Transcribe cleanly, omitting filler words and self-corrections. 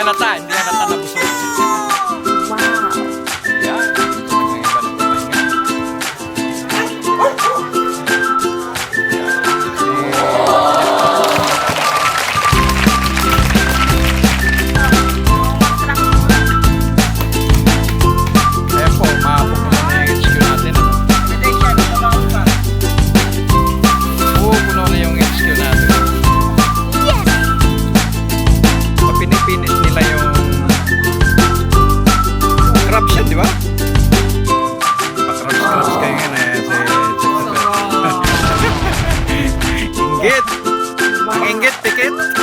hindi halata na busog. Wow. Yan. Ang iba ng pahinga. Ayan po, mapupunan na yung HQ natin. Pupuno na yung HQ natin. Pinipinit nila yung crabs yan, di ba? Pa-crabs kayo nga na si Inggit! Ang inggit, pikit!